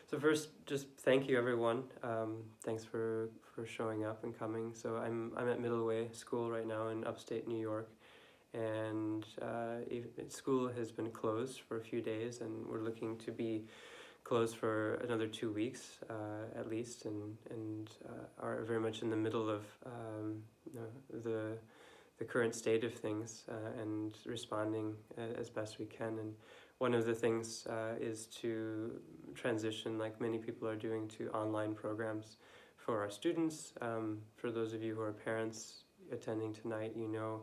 So first, just thank you, everyone. Thanks for showing up and coming. So I'm at Middleway School right now in upstate New York, and school has been closed for a few days, and we're looking to be closed for another 2 weeks at least, and are very much in the middle of the current state of things and responding as best we can. And one of the things is to transition, like many people are doing, to online programs for our students. For those of you who are parents attending tonight, you know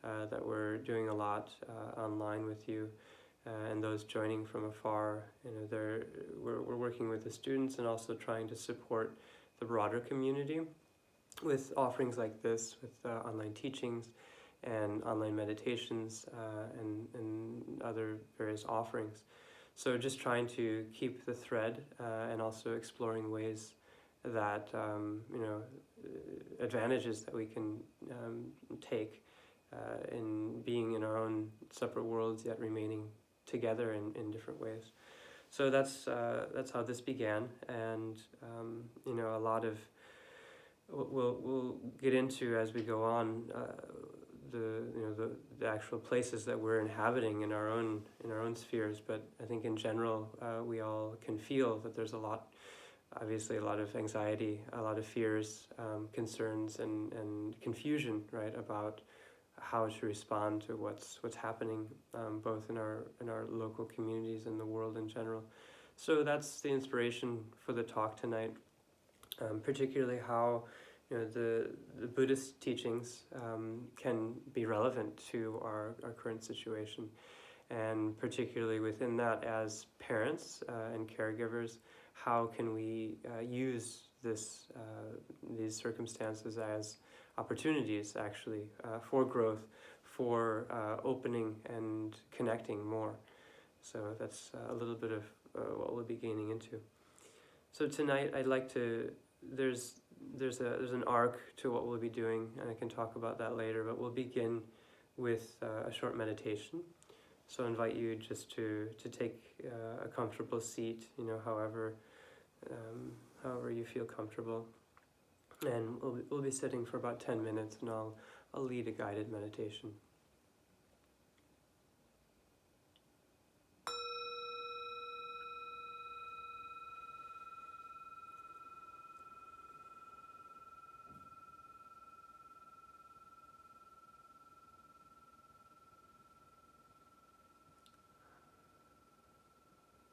that we're doing a lot online with you. And those joining from afar, we're working with the students and also trying to support the broader community with offerings like this, with online teachings and online meditations and other various offerings. So just trying to keep the thread and also exploring ways that, advantages that we can take in being in our own separate worlds yet remaining together in different ways. So that's how this began, and a lot of we'll get into as we go on the actual places that we're inhabiting in our own spheres. But I think in general we all can feel that there's obviously a lot of anxiety, a lot of fears, concerns, and confusion, right, about how to respond to what's happening, both in our local communities and the world in general. So that's the inspiration for the talk tonight, particularly how the Buddhist teachings can be relevant to our current situation, and particularly within that, as parents and caregivers, how can we use these circumstances as opportunities actually for growth, for opening and connecting more. So that's a little bit of what we'll be gaining into. So tonight I'd like to, there's an arc to what we'll be doing, and I can talk about that later, but we'll begin with a short meditation. So I invite you just to take a comfortable seat, however you feel comfortable. And we'll be sitting for about 10 minutes, and I'll lead a guided meditation.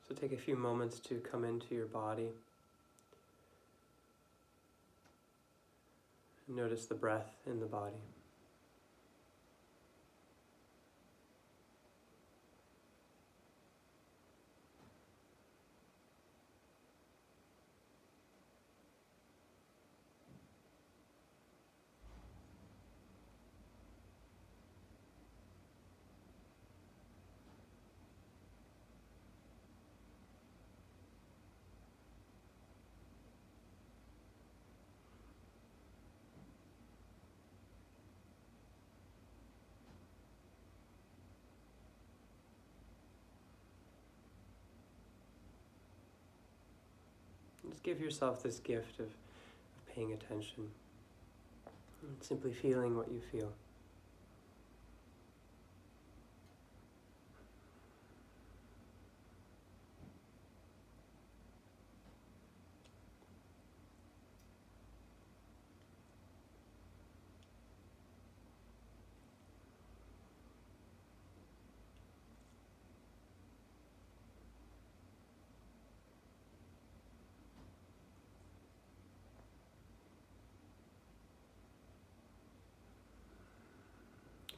So take a few moments to come into your body. Notice the breath in the body. Just give yourself this gift of paying attention and simply feeling what you feel.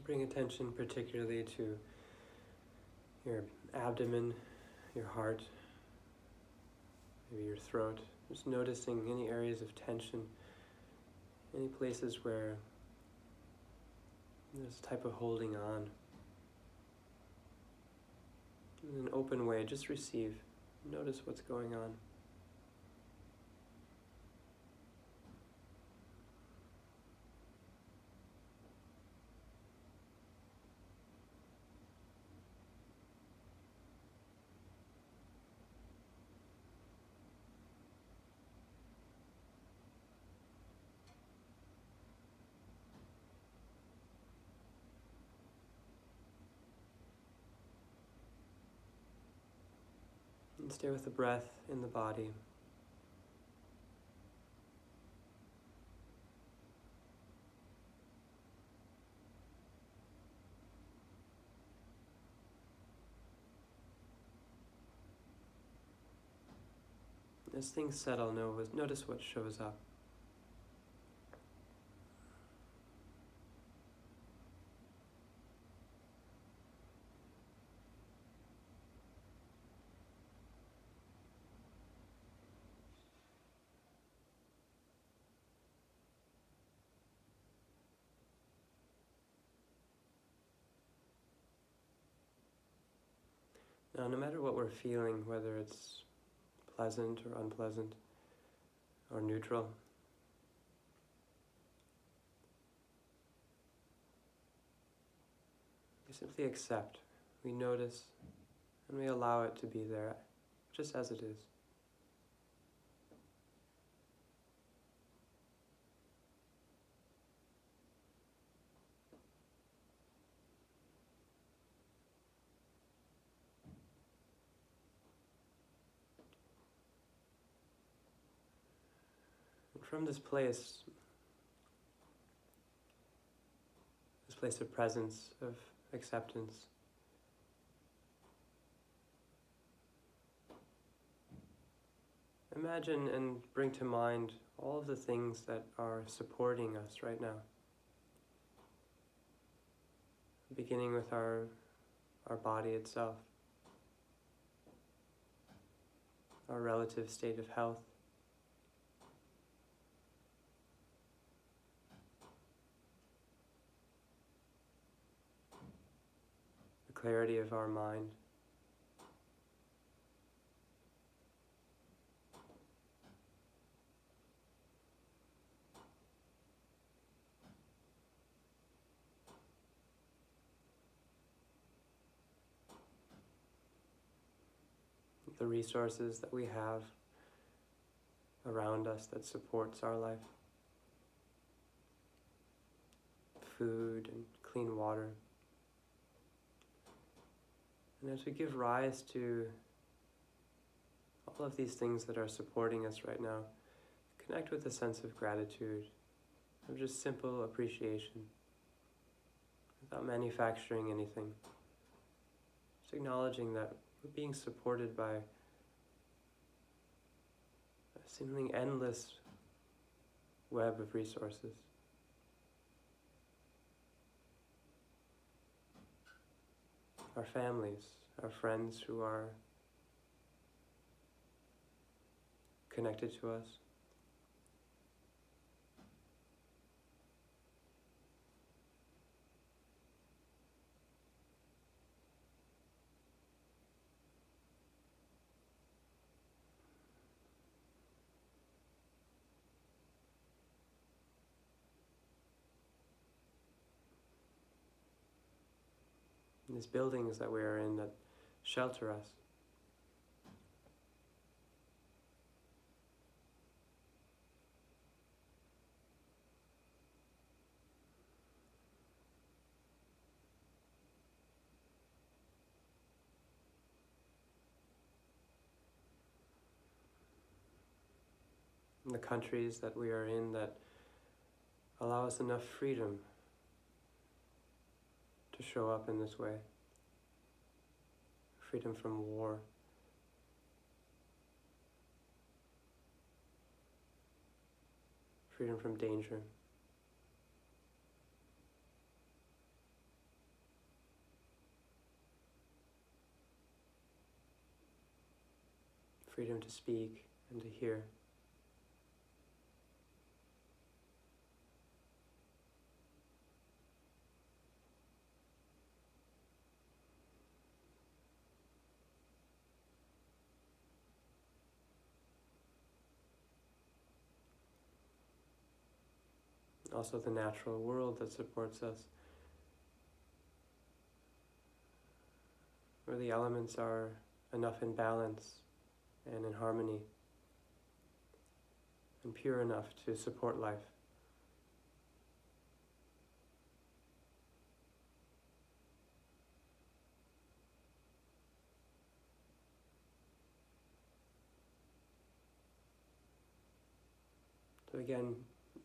Bring attention particularly to your abdomen, your heart, maybe your throat. Just noticing any areas of tension, any places where there's a type of holding on. In an open way, just receive. Notice what's going on. And stay with the breath in the body. As things settle, notice what shows up. Now, no matter what we're feeling, whether it's pleasant or unpleasant or neutral, we simply accept, we notice, and we allow it to be there, just as it is. And from this place of presence, of acceptance, imagine and bring to mind all of the things that are supporting us right now. Beginning with our body itself, our relative state of health, the clarity of our mind, the resources that we have around us that supports our life. Food and clean water. And as we give rise to all of these things that are supporting us right now, connect with a sense of gratitude, of just simple appreciation, without manufacturing anything. Just acknowledging that we're being supported by a seemingly endless web of resources. Our families, our friends who are connected to us. These buildings that we are in that shelter us. And the countries that we are in that allow us enough freedom to show up in this way. Freedom from war. Freedom from danger. Freedom to speak and to hear. Also the natural world that supports us, where the elements are enough in balance and in harmony and pure enough to support life. So again,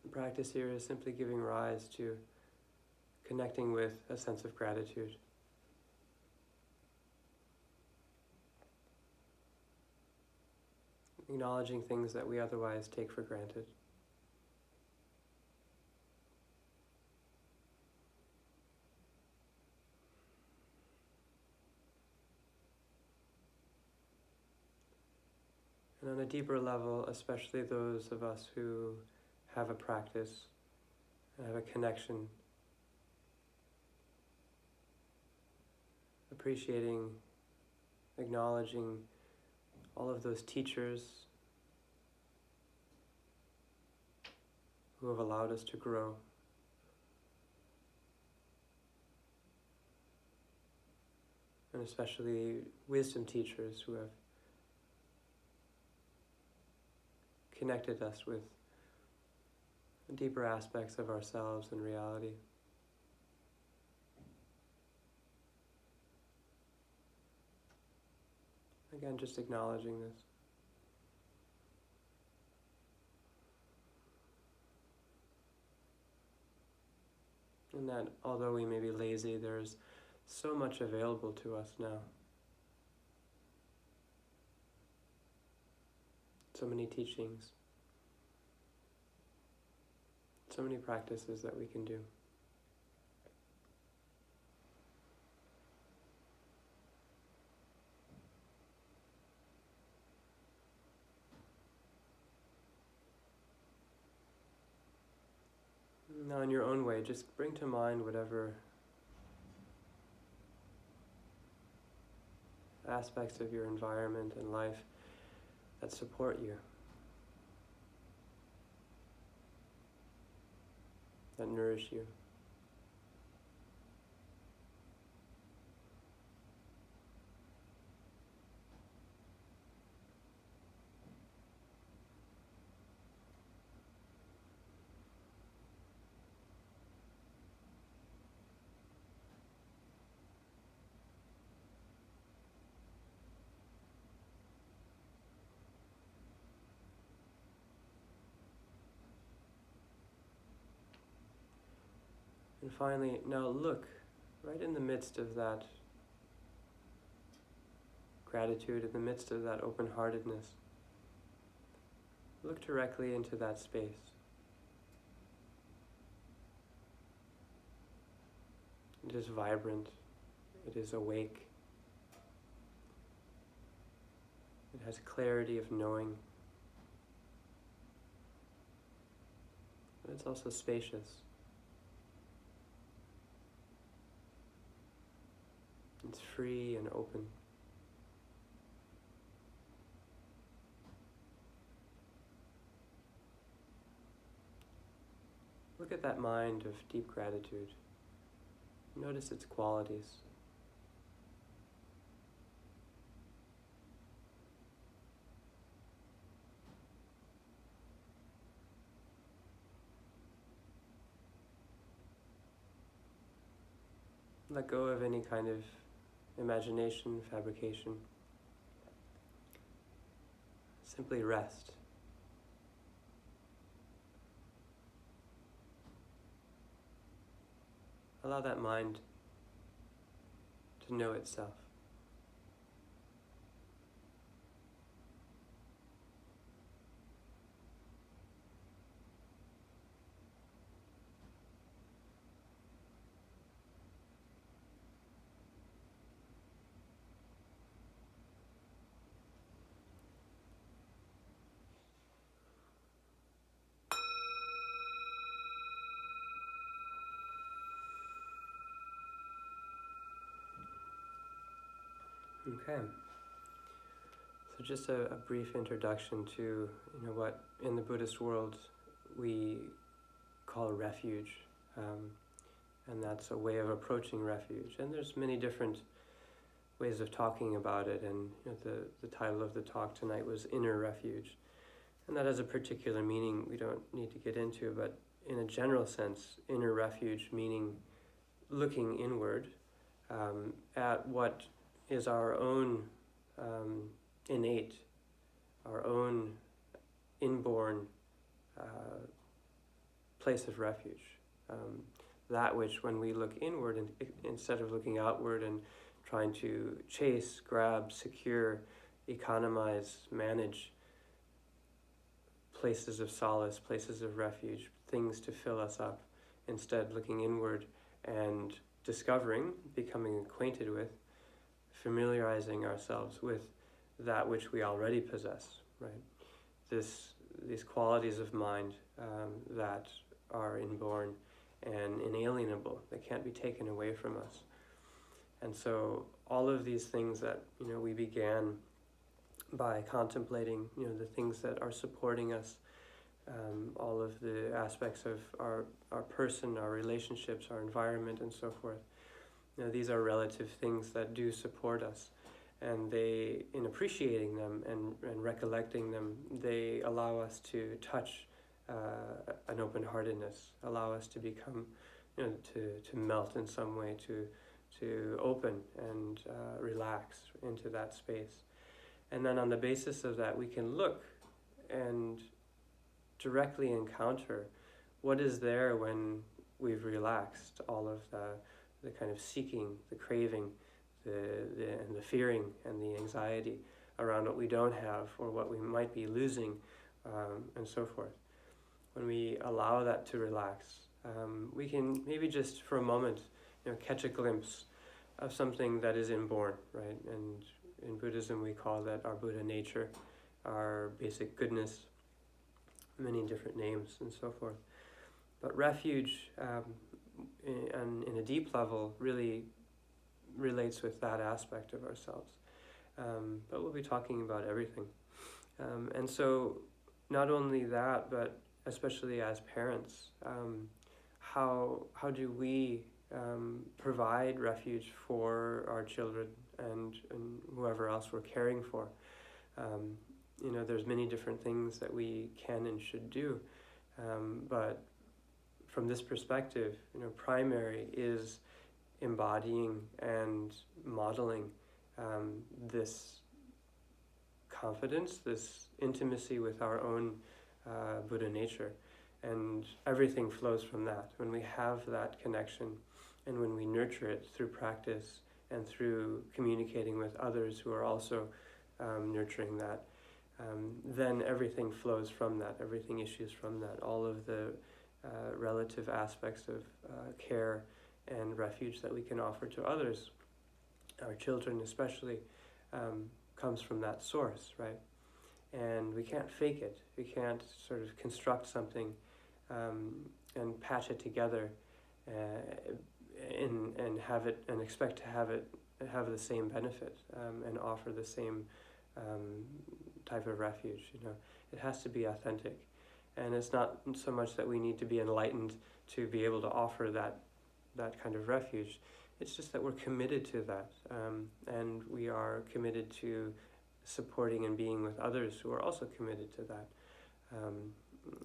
the practice here is simply giving rise to connecting with a sense of gratitude. Acknowledging things that we otherwise take for granted. And on a deeper level, especially those of us who have a practice and have a connection, appreciating, acknowledging all of those teachers who have allowed us to grow. And especially wisdom teachers who have connected us with deeper aspects of ourselves and reality. Again, just acknowledging this. And that although we may be lazy, there's so much available to us now. So many teachings. So many practices that we can do. Now, in your own way, just bring to mind whatever aspects of your environment and life that support you, that nourish you. And finally, now look right in the midst of that gratitude, in the midst of that open-heartedness. Look directly into that space. It is vibrant. It is awake. It has clarity of knowing. But it's also spacious. It's free and open. Look at that mind of deep gratitude. Notice its qualities. Let go of any kind of imagination, fabrication. Simply rest. Allow that mind to know itself. Okay. So just a brief introduction to what in the Buddhist world we call refuge, and that's a way of approaching refuge. And there's many different ways of talking about it. And the title of the talk tonight was Inner Refuge, and that has a particular meaning we don't need to get into. But in a general sense, inner refuge meaning looking inward at what is our own innate, our own inborn place of refuge. That which, when we look inward instead of looking outward and trying to chase, grab, secure, economize, manage places of solace, places of refuge, things to fill us up, instead looking inward and discovering, becoming acquainted with, familiarizing ourselves with that which we already possess, right? These qualities of mind that are inborn and inalienable, that can't be taken away from us. And so all of these things that we began by contemplating, the things that are supporting us, all of the aspects of our person, our relationships, our environment, and so forth. These are relative things that do support us, and they, in appreciating them and recollecting them, they allow us to touch an open-heartedness, allow us to become, to melt in some way, to open and relax into that space. And then on the basis of that, we can look and directly encounter what is there when we've relaxed all of the kind of seeking, the craving, and the fearing and the anxiety around what we don't have or what we might be losing, and so forth. When we allow that to relax, we can maybe just for a moment, catch a glimpse of something that is inborn, right? And in Buddhism, we call that our Buddha nature, our basic goodness, many different names and so forth. But refuge, in a deep level, really relates with that aspect of ourselves. But we'll be talking about everything. And so not only that, but especially as parents, how do we provide refuge for our children and whoever else we're caring for? There's many different things that we can and should do, but from this perspective, primary is embodying and modeling this confidence, this intimacy with our own Buddha nature, and everything flows from that. When we have that connection and when we nurture it through practice and through communicating with others who are also nurturing that, then everything flows from that, everything issues from that. All of the relative aspects of care and refuge that we can offer to others, our children especially, comes from that source, right? And we can't fake it. We can't sort of construct something and patch it together and have it and expect to have the same benefit and offer the same type of refuge. It has to be authentic, and it's not so much that we need to be enlightened to be able to offer that kind of refuge. It's just that we're committed to that, and we are committed to supporting and being with others who are also committed to that.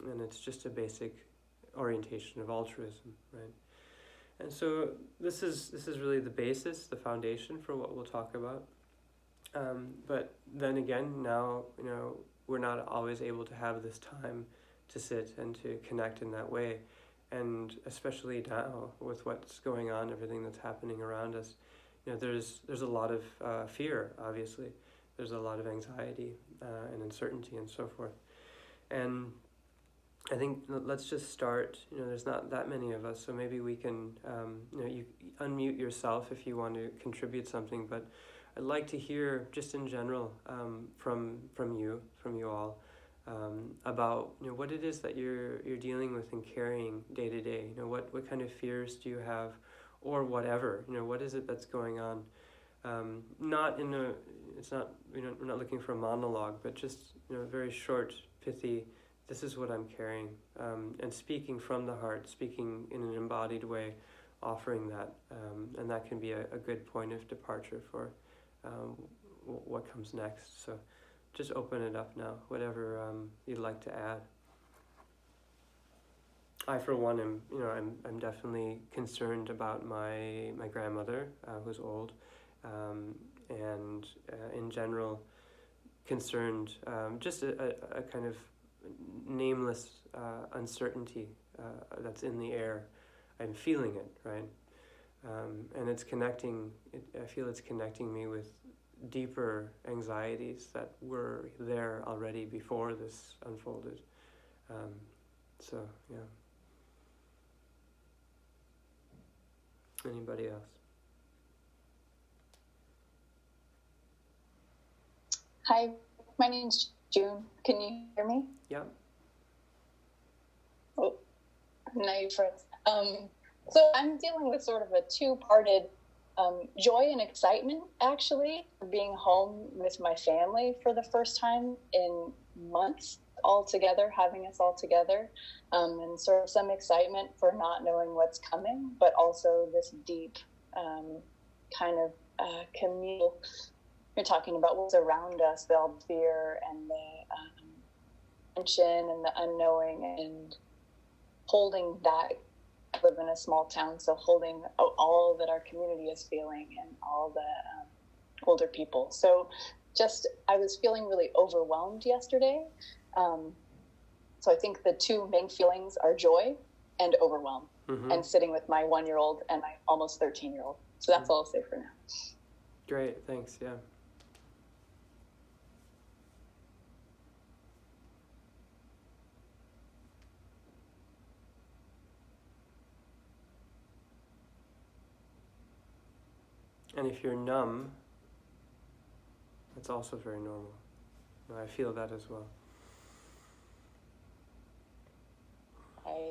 And it's just a basic orientation of altruism, right? And so this is really the basis, the foundation for what we'll talk about. But then again, now we're not always able to have this time to sit and to connect in that way. And especially now with what's going on, everything that's happening around us, there's a lot of fear, obviously. There's a lot of anxiety and uncertainty and so forth. And I think let's just start. There's not that many of us, so maybe we can, you unmute yourself if you want to contribute something. But I'd like to hear, just in general, from you all, about what it is that you're dealing with and carrying day to day. What kind of fears do you have, or whatever. What is it that's going on? It's not. We're not looking for a monologue, but just very short, pithy. This is what I'm carrying, and speaking from the heart, speaking in an embodied way, offering that, and that can be a good point of departure for what comes next. So just open it up now, whatever you'd like to add. I, for one, I'm definitely concerned about my grandmother, who's old, and in general concerned, just a kind of nameless uncertainty that's in the air. I'm feeling it, right? And it's connecting, I feel it's connecting me with deeper anxieties that were there already before this unfolded. So, yeah. Anybody else? Hi, my name's June. Can you hear me? Yeah. Oh, now you're friends. So I'm dealing with sort of a two-parted joy and excitement, actually, for being home with my family for the first time in months, all together, having us all together, and sort of some excitement for not knowing what's coming, but also this deep kind of communal. You're talking about what's around us, the fear and the tension and the unknowing, and holding that. I live in a small town, so holding all that our community is feeling and all the older people. So I was feeling really overwhelmed yesterday. So I think the two main feelings are joy and overwhelm, and sitting with my 1-year-old and my almost 13-year-old. So that's all I'll say for now. Great, thanks, yeah. And if you're numb, that's also very normal. I feel that as well. I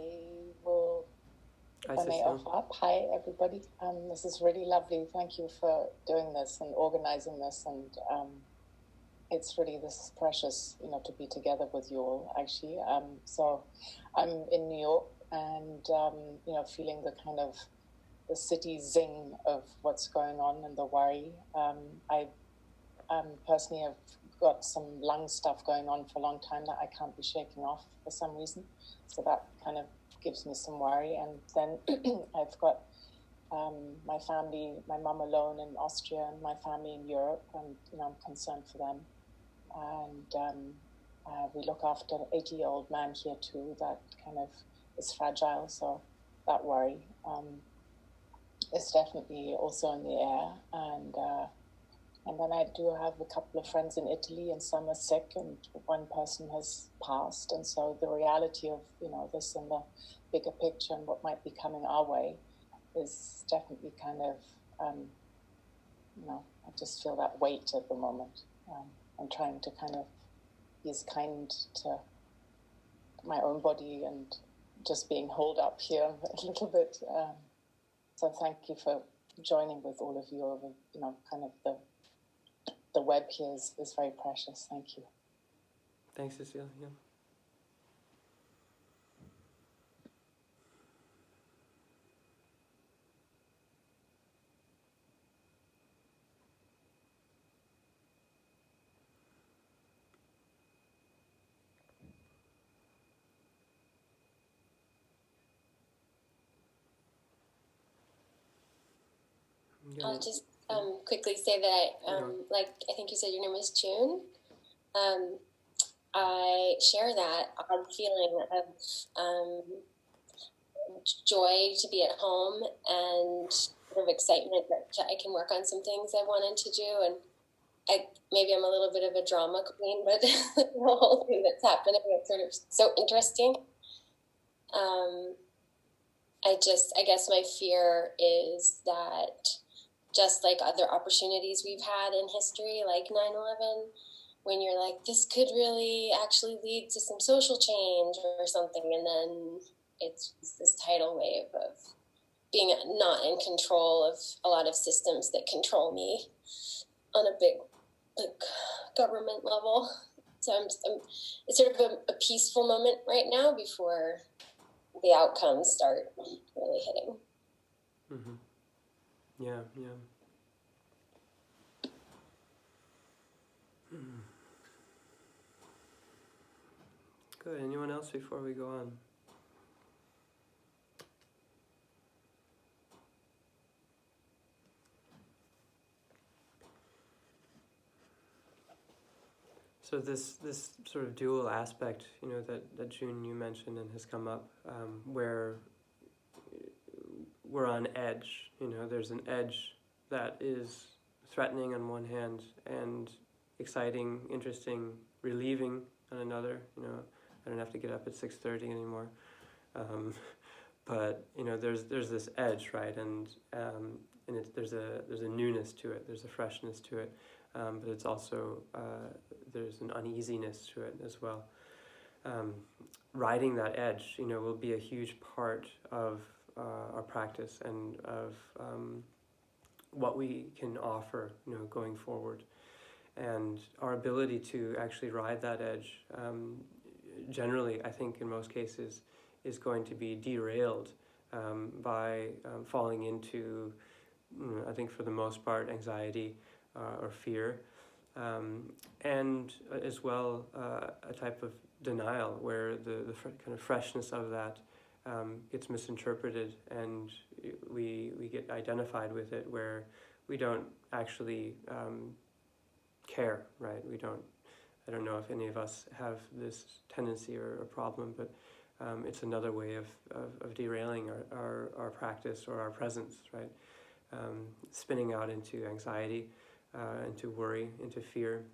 will, Hi, if I may Cecile. offer up. Hi, everybody. This is really lovely. Thank you for doing this and organizing this. And it's really, this is precious, to be together with you all, actually. So I'm in New York and, feeling the kind of the city zing of what's going on and the worry. I personally have got some lung stuff going on for a long time that I can't be shaking off for some reason. So that kind of gives me some worry. And then I've got my family, my mum alone in Austria and my family in Europe, and I'm concerned for them. And we look after an 80-year-old man here too that kind of is fragile. So that worry is definitely also in the air. And then I do have a couple of friends in Italy, and some are sick, and one person has passed. And so the reality of, this in the bigger picture and what might be coming our way is definitely kind of, I just feel that weight at the moment. I'm trying to kind of be as kind to my own body and just being holed up here a little bit. So thank you for joining with all of you over, kind of the web here is very precious. Thank you. Thanks, Cecile. Yeah. I'll just quickly say that I think you said your name was June. I share that odd feeling of joy to be at home and sort of excitement that I can work on some things I wanted to do. And maybe I'm a little bit of a drama queen, but the whole thing that's happening is sort of so interesting. I guess my fear is that just like other opportunities we've had in history, like 9/11, when you're like, this could really actually lead to some social change or something, and then it's this tidal wave of being not in control of a lot of systems that control me on a big, government level. So it's sort of a peaceful moment right now before the outcomes start really hitting. Mm-hmm. Yeah. Good. Anyone else before we go on? So So this sort of dual aspect, that June you mentioned and has come up, where we're on edge. There's an edge that is threatening on one hand and exciting, interesting, relieving on another. I don't have to get up at 6:30 anymore. But there's this edge, right? And there's a newness to it. There's a freshness to it. But it's also there's an uneasiness to it as well. Riding that edge, will be a huge part of our practice and of what we can offer, going forward. And our ability to actually ride that edge, generally, I think in most cases, is going to be derailed by falling into, I think for the most part, anxiety or fear, and as well a type of denial where the kind of freshness of that gets misinterpreted, and we get identified with it where we don't actually care, right? I don't know if any of us have this tendency or a problem, but it's another way of derailing our practice or our presence, right? Spinning out into anxiety, into worry, into fear,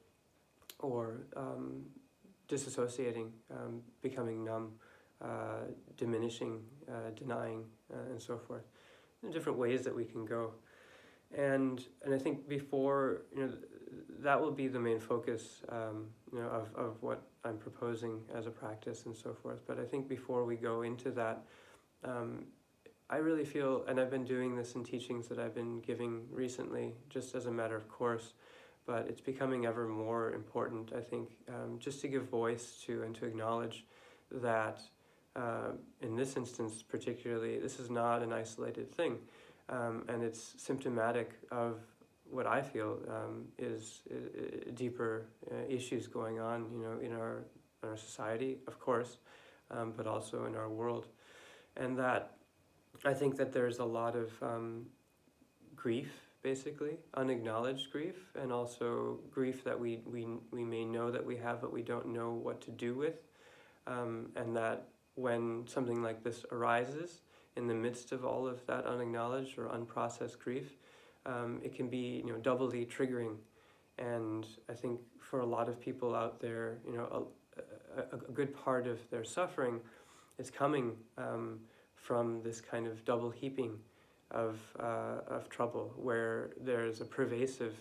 or disassociating, becoming numb, diminishing, denying, and so forth. In different ways that we can go. And I think before, that will be the main focus, of what I'm proposing as a practice and so forth. But I think before we go into that, I really feel, and I've been doing this in teachings that I've been giving recently, just as a matter of course, but it's becoming ever more important, I think, just to give voice to and to acknowledge that in this instance particularly, this is not an isolated thing, and it's symptomatic of what I feel is deeper issues going on, in our society, of course, but also in our world. And that I think that there's a lot of grief, basically, unacknowledged grief, and also grief that we may know that we have, but we don't know what to do with. And that when something like this arises, in the midst of all of that unacknowledged or unprocessed grief, it can be, doubly triggering. And I think for a lot of people out there, a good part of their suffering is coming from this kind of double heaping of trouble, where there's a pervasive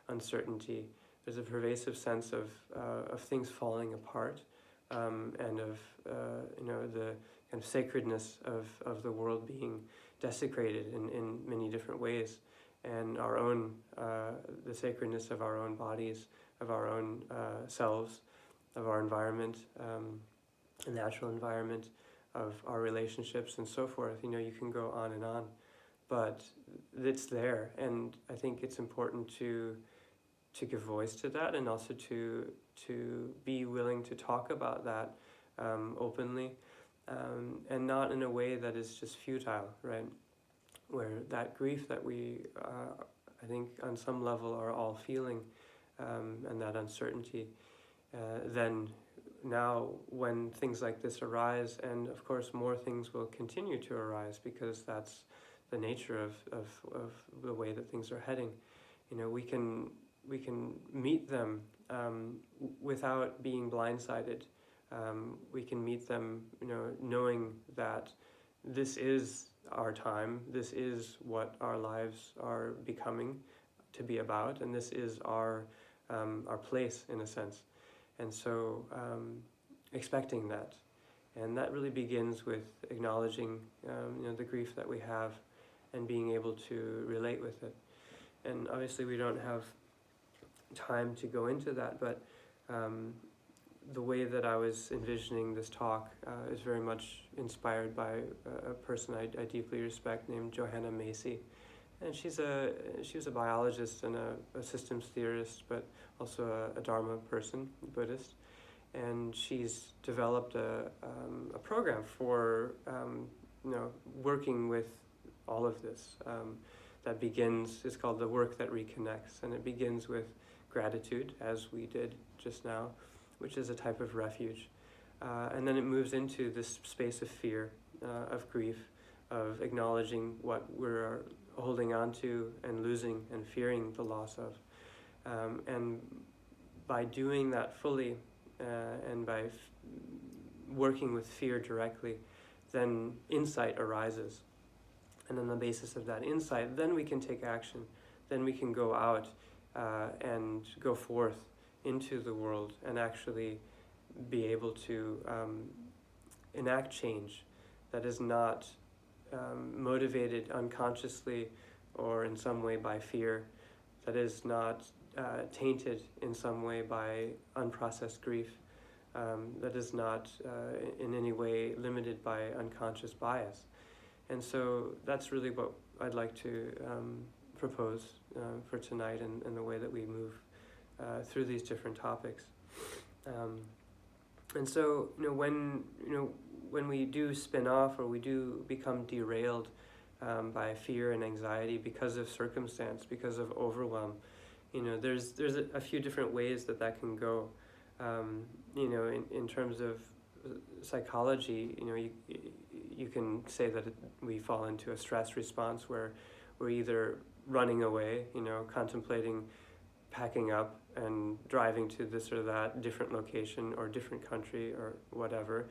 uncertainty, there's a pervasive sense of things falling apart, and of the kind of sacredness of the world being desecrated in many different ways, and our own the sacredness of our own bodies, of our own selves, of our environment, the natural environment, of our relationships and so forth. You can go on and on, but it's there, and I think it's important to give voice to that, and also to be willing to talk about that openly, and not in a way that is just futile, right? Where that grief that we, I think on some level, are all feeling, and that uncertainty, then now when things like this arise, and of course more things will continue to arise, because that's the nature of the way that things are heading, we can meet them without being blindsided. We can meet them, knowing that this is our time, this is what our lives are becoming to be about, and this is our place, in a sense. And so expecting that. And that really begins with acknowledging the grief that we have, and being able to relate with it. And obviously we don't have time to go into that, but the way that I was envisioning this talk is very much inspired by a person I deeply respect named Johanna Macy. And she was a biologist and a systems theorist, but also a Dharma person, Buddhist. And she's developed a program for working with all of this. That begins, it's called The Work That Reconnects, and it begins with gratitude, as we did just now, which is a type of refuge. And then it moves into this space of fear, of grief, of acknowledging what we're holding on to and losing and fearing the loss of. And by doing that fully and by working with fear directly, then insight arises. And on the basis of that insight, then we can take action. Then we can go out and go forth into the world and actually be able to enact change that is not motivated unconsciously or in some way by fear, that is not tainted in some way by unprocessed grief, that is not in any way limited by unconscious bias. And so that's really what I'd like to propose for tonight and the way that we move through these different topics. And so, when we do spin off or we do become derailed by fear and anxiety because of circumstance, because of overwhelm, there's a few different ways that can go. In terms of psychology, you can say that we fall into a stress response where we're either running away, contemplating packing up and driving to this or that different location or different country or whatever,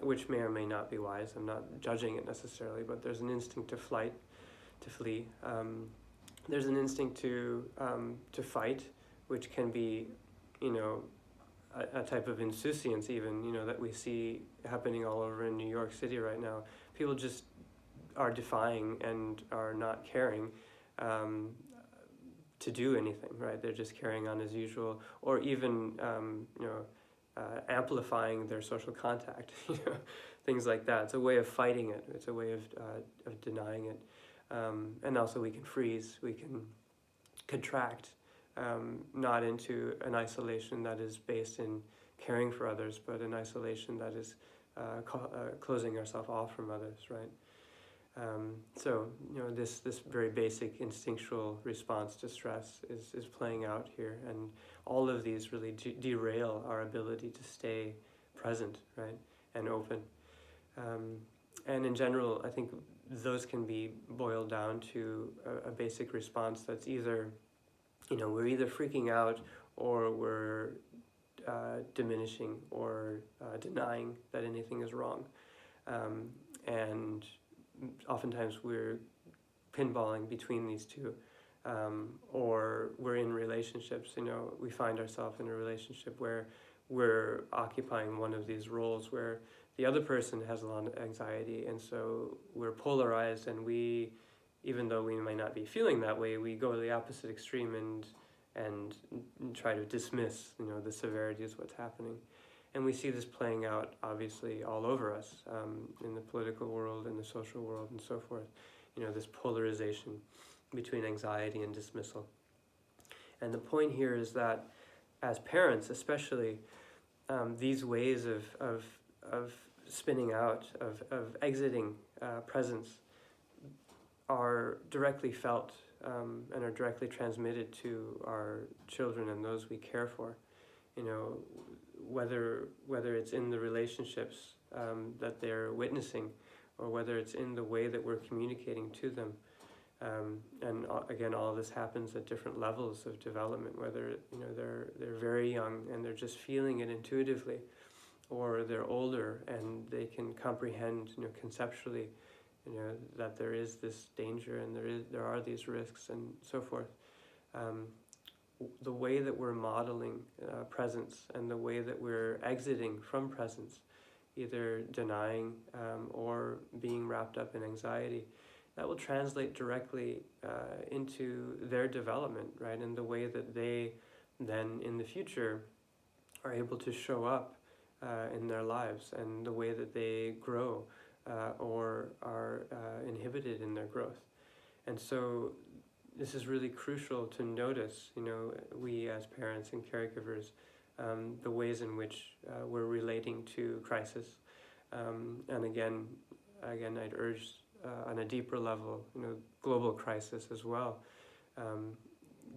which may or may not be wise. I'm not judging it necessarily, but there's an instinct to flight, to flee. There's an instinct to fight, which can be, a type of insouciance even, that we see happening all over in New York City right now. People just are defying and are not caring to do anything, right? They're just carrying on as usual, or even, amplifying their social contact, things like that. It's a way of fighting it. It's a way of denying it. And also we can freeze, we can contract, not into an isolation that is based in caring for others, but an isolation that is closing ourselves off from others, right? So, this very basic instinctual response to stress is playing out here, and all of these really derail our ability to stay present, right, and open. And in general, I think those can be boiled down to a basic response that's either, we're either freaking out or we're diminishing or denying that anything is wrong. And oftentimes we're pinballing between these two, or we're in relationships, we find ourselves in a relationship where we're occupying one of these roles where the other person has a lot of anxiety, and so we're polarized, and we, even though we might not be feeling that way, we go to the opposite extreme and try to dismiss, the severity of what's happening. And we see this playing out, obviously, all over us, in the political world, in the social world, and so forth. This polarization between anxiety and dismissal. And the point here is that, as parents especially, these ways of spinning out, of exiting presence, are directly felt and are directly transmitted to our children and those we care for. Whether it's in the relationships that they're witnessing, or whether it's in the way that we're communicating to them. And again, all of this happens at different levels of development, whether they're very young and they're just feeling it intuitively, or they're older and they can comprehend, conceptually, that there is this danger and there are these risks and so forth. The way that we're modeling presence and the way that we're exiting from presence, either denying or being wrapped up in anxiety, that will translate directly into their development, right? And the way that they then in the future are able to show up in their lives, and the way that they grow or are inhibited in their growth. And so this is really crucial to notice, we as parents and caregivers, the ways in which we're relating to crisis. And again, I'd urge on a deeper level, global crisis as well.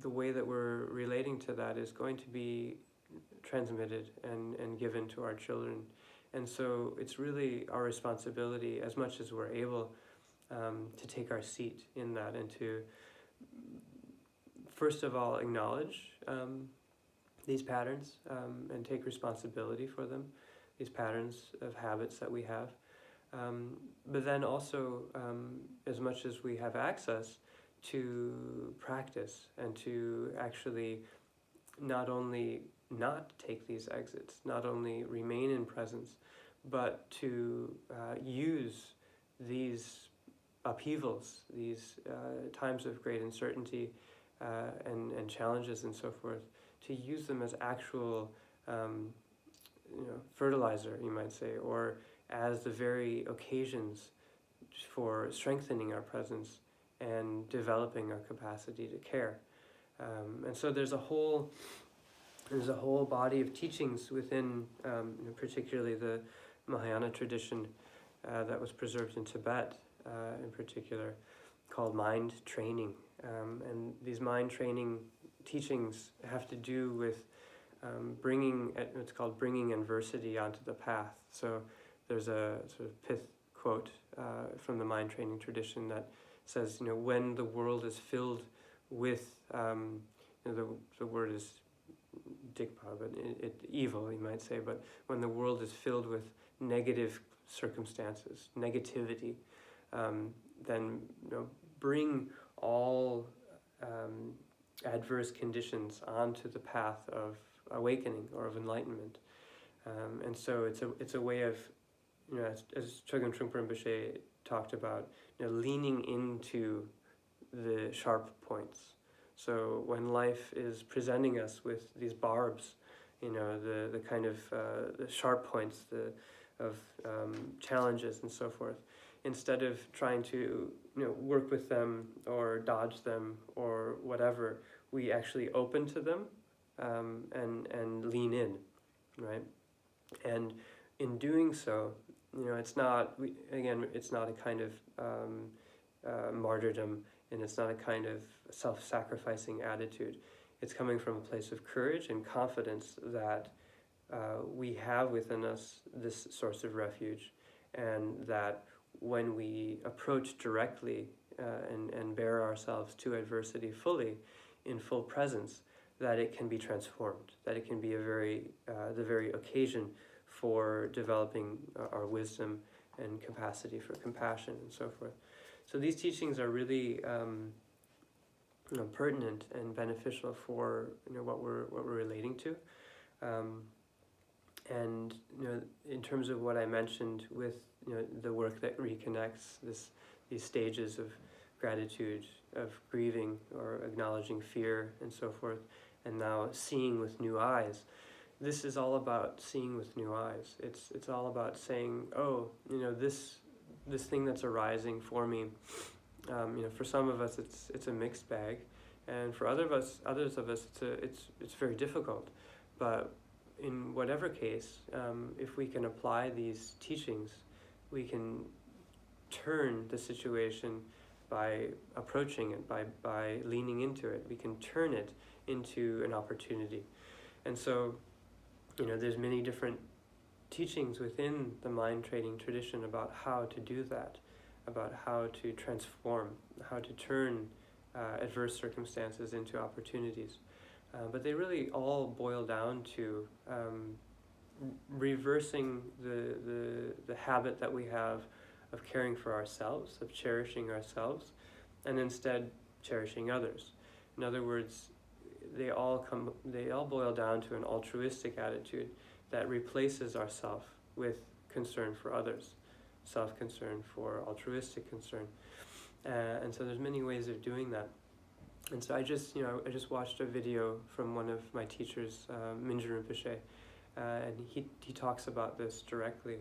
The way that we're relating to that is going to be transmitted and given to our children. And so it's really our responsibility, as much as we're able, to take our seat in that and to, first of all, acknowledge these patterns and take responsibility for them, these patterns of habits that we have. But then also, as much as we have access, to practice and to actually not only not take these exits, not only remain in presence, but to use these upheavals, these times of great uncertainty and challenges and so forth, to use them as actual fertilizer, you might say, or as the very occasions for strengthening our presence and developing our capacity to care. And so there's a whole body of teachings within, particularly the Mahayana tradition that was preserved in Tibet, in particular, called mind training. And these mind training teachings have to do with it's called bringing adversity onto the path. So there's a sort of pith quote from the mind training tradition that says, when the world is filled with, the word is dikpa, but evil, you might say, but when the world is filled with negative circumstances, negativity, then bring all adverse conditions onto the path of awakening or of enlightenment. And so it's a way of, as Chogyam Trungpa Rinpoche talked about, leaning into the sharp points. So when life is presenting us with these barbs, the kind of the sharp points of challenges and so forth, instead of trying to work with them or dodge them or whatever, we actually open to them and lean in, right? And in doing so, it's not a kind of martyrdom, and it's not a kind of self-sacrificing attitude. It's coming from a place of courage and confidence that we have within us this source of refuge, and that when we approach directly and bear ourselves to adversity fully, in full presence, that it can be transformed, that it can be the very occasion for developing our wisdom and capacity for compassion and so forth. So these teachings are really pertinent and beneficial for what we're relating to, and in terms of what I mentioned with the work that reconnects these stages of gratitude, of grieving or acknowledging fear and so forth, and now seeing with new eyes. This is all about seeing with new eyes. It's all about saying, this thing that's arising for me. For some of us it's a mixed bag, and for others of us it's very difficult. But in whatever case, if we can apply these teachings, we can turn the situation by approaching it, by leaning into it. We can turn it into an opportunity. And so, there's many different teachings within the mind training tradition about how to do that, about how to transform, how to turn adverse circumstances into opportunities. But they really all boil down to reversing the habit that we have of caring for ourselves, of cherishing ourselves, and instead cherishing others. In other words, they all boil down to an altruistic attitude that replaces ourself with concern for others, self-concern for altruistic concern. And so there's many ways of doing that. And so I just watched a video from one of my teachers, Mingyur Rinpoche, and he talks about this directly.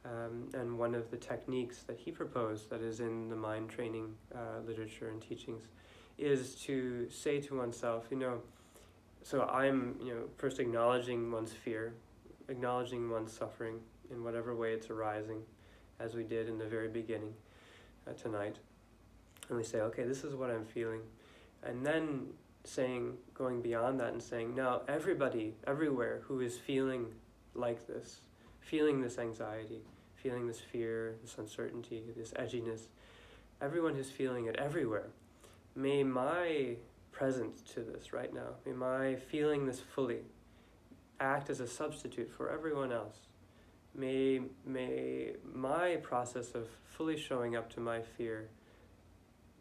And one of the techniques that he proposed that is in the mind training literature and teachings is to say to oneself, so I'm, first acknowledging one's fear, acknowledging one's suffering in whatever way it's arising, as we did in the very beginning tonight. And we say, okay, this is what I'm feeling. And then going beyond that and saying, now everybody, everywhere who is feeling like this, feeling this anxiety, feeling this fear, this uncertainty, this edginess, everyone who's feeling it everywhere, may my presence to this right now, may my feeling this fully act as a substitute for everyone else. May my process of fully showing up to my fear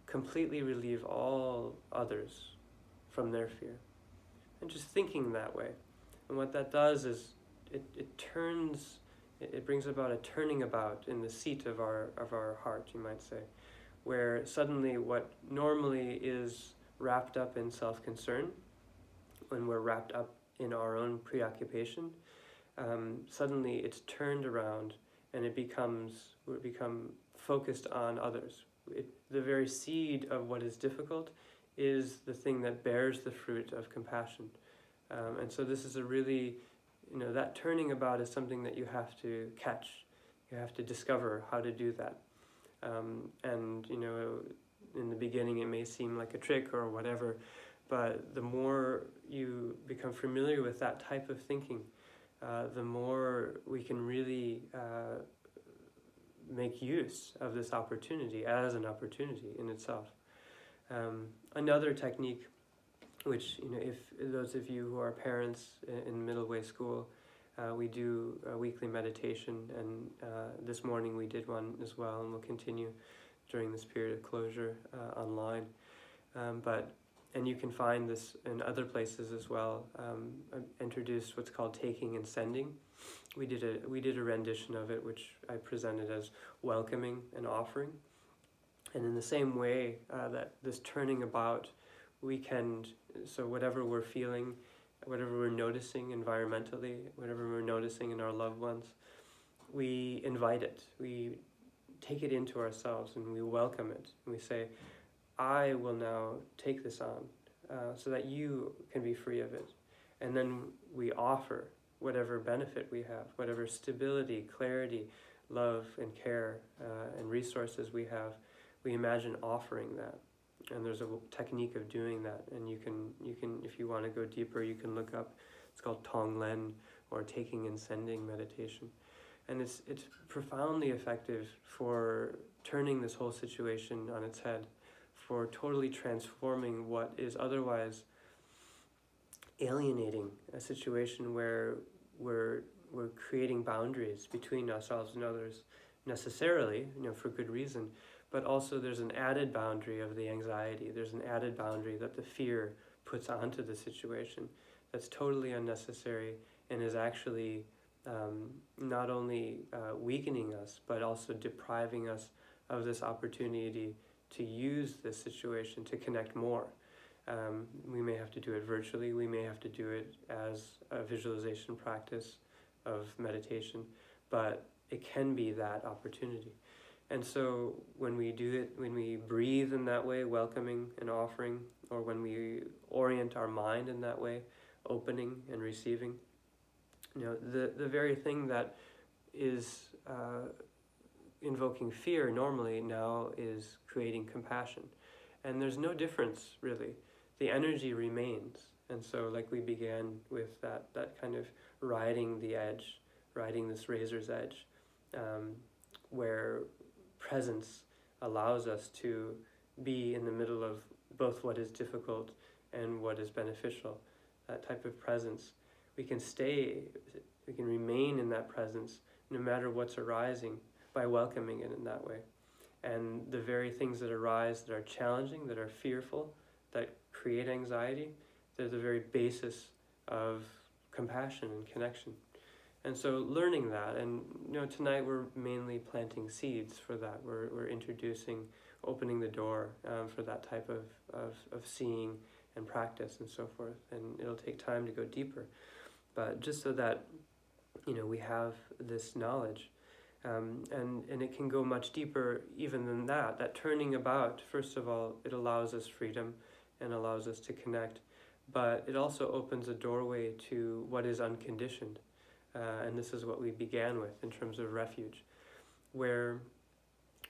completely relieve all others from their fear. And just thinking that way. And what that does is it brings about a turning about in the seat of our heart, you might say, where suddenly what normally is wrapped up in self-concern, when we're wrapped up in our own preoccupation, suddenly it's turned around and we become focused on others. The very seed of what is difficult is the thing that bears the fruit of compassion. And so this is a really, that turning about is something that you have to catch. You have to discover how to do that. And in the beginning it may seem like a trick or whatever, but the more you become familiar with that type of thinking, the more we can really make use of this opportunity as an opportunity in itself. Another technique, which, if those of you who are parents in middle way school, we do a weekly meditation, and this morning we did one as well, and we'll continue during this period of closure online. And you can find this in other places as well. I introduced what's called taking and sending. We did a rendition of it, which I presented as welcoming and offering. And in the same way that this turning about, so whatever we're feeling, whatever we're noticing environmentally, whatever we're noticing in our loved ones, we invite it. We take it into ourselves and we welcome it. And we say, I will now take this on so that you can be free of it. And then we offer whatever benefit we have, whatever stability, clarity, love and care and resources we have. We imagine offering that. And there's a technique of doing that. And you can, if you want to go deeper, you can look up, it's called Tonglen, or taking and sending meditation. And it's profoundly effective for turning this whole situation on its head, for totally transforming what is otherwise alienating, a situation where we're creating boundaries between ourselves and others, necessarily, for good reason, but also there's an added boundary of the anxiety, there's an added boundary that the fear puts onto the situation that's totally unnecessary and is actually not only weakening us, but also depriving us of this opportunity to use this situation to connect more. We may have to do it virtually, we may have to do it as a visualization practice of meditation, but it can be that opportunity. And so when we do it, when we breathe in that way, welcoming and offering, or when we orient our mind in that way, opening and receiving, the very thing that is invoking fear normally now is creating compassion. And there's no difference, really. The energy remains. And so like we began with that kind of riding the edge, riding this razor's edge, where presence allows us to be in the middle of both what is difficult and what is beneficial. That type of presence. We can remain in that presence no matter what's arising by welcoming it in that way. And the very things that arise that are challenging, that are fearful, that create anxiety, they're the very basis of compassion and connection. And so learning that, and tonight we're mainly planting seeds for that. We're introducing, opening the door for that type of seeing and practice and so forth. And it'll take time to go deeper. But just so that, we have this knowledge. And it can go much deeper even than that. That turning about, first of all, it allows us freedom and allows us to connect. But it also opens a doorway to what is unconditioned. And this is what we began with in terms of refuge, where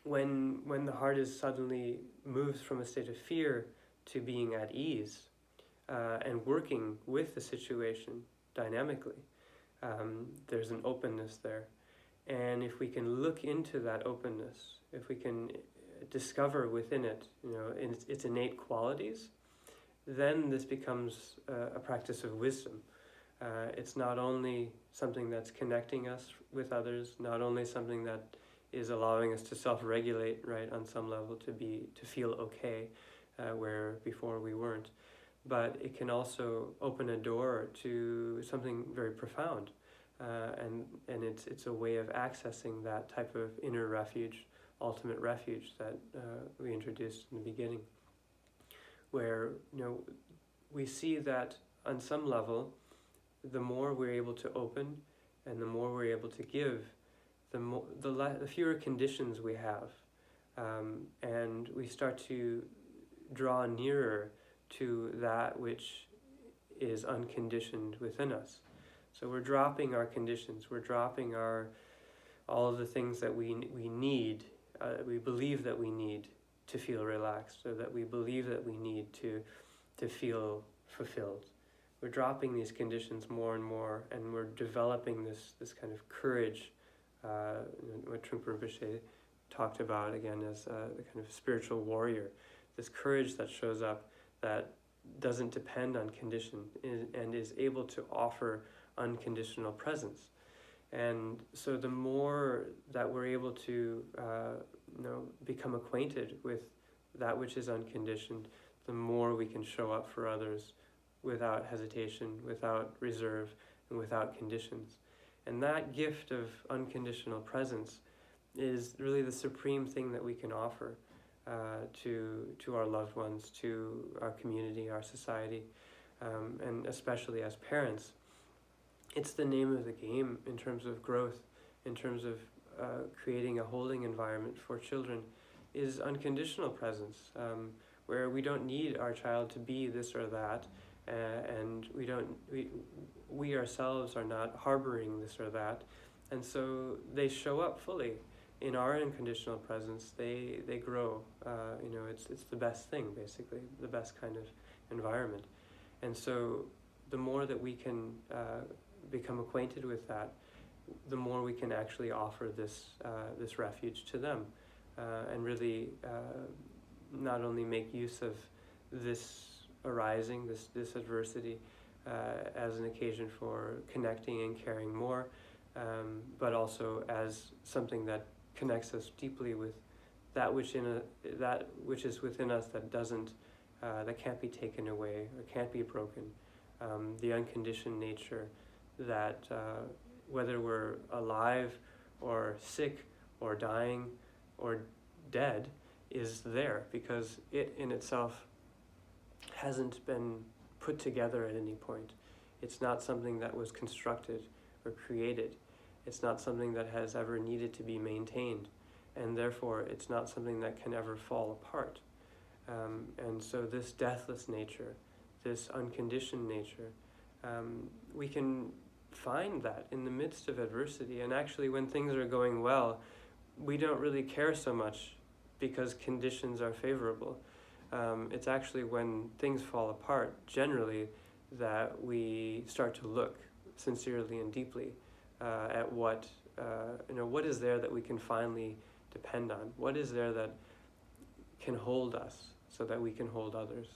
when the heart is suddenly moves from a state of fear to being at ease, and working with the situation dynamically. There's an openness there. And if we can look into that openness, if we can discover within it, its innate qualities, then this becomes a practice of wisdom. It's not only something that's connecting us with others, not only something that is allowing us to self-regulate, right, on some level, to feel okay, where before we weren't, but it can also open a door to something very profound, and it's a way of accessing that type of inner refuge, ultimate refuge that we introduced in the beginning, where we see that on some level, the more we're able to open and the more we're able to give, the fewer conditions we have, and we start to draw nearer to that which is unconditioned within us. So we're dropping our conditions, we're dropping all of the things that we need, we believe that we need to feel relaxed, or that we believe that we need to feel fulfilled. We're dropping these conditions more and more, and we're developing this kind of courage, what Trungpa Rinpoche talked about again as the kind of spiritual warrior, this courage that shows up that doesn't depend on condition and is able to offer unconditional presence. And so the more that we're able to become acquainted with that which is unconditioned, the more we can show up for others without hesitation, without reserve, and without conditions. And that gift of unconditional presence is really the supreme thing that we can offer to our loved ones, to our community, our society, and especially as parents. It's the name of the game in terms of growth, in terms of creating a holding environment for children, is unconditional presence, where we don't need our child to be this or that, and we ourselves are not harboring this or that, and so they show up fully in our unconditional presence. They grow. It's the best thing, basically, the best kind of environment. And so the more that we can become acquainted with that, the more we can actually offer this refuge to them, and really not only make use of this arising, this adversity, as an occasion for connecting and caring more, but also as something that connects us deeply with that which is within us that can't be taken away or can't be broken, the unconditioned nature that whether we're alive or sick or dying or dead is there, because it in itself hasn't been put together at any point. It's not something that was constructed or created. It's not something that has ever needed to be maintained, and therefore it's not something that can ever fall apart. And so this deathless nature, this unconditioned nature, we can find that in the midst of adversity. And actually, when things are going well, we don't really care so much because conditions are favorable. It's actually when things fall apart, generally, that we start to look sincerely and deeply at what is there that we can finally depend on. What is there that can hold us so that we can hold others?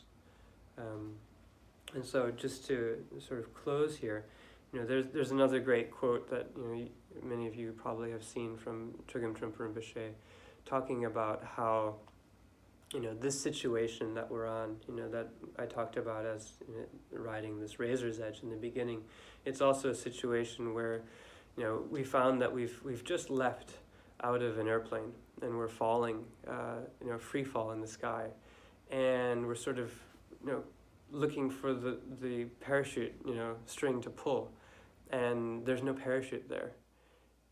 And so, just to sort of close here, there's another great quote that many of you probably have seen from Trungpa Rinpoche, talking about how this situation that we're on, that I talked about as riding this razor's edge in the beginning. It's also a situation where we found that we've just leapt out of an airplane and we're falling, free fall in the sky, and we're sort of looking for the parachute string to pull, and there's no parachute there,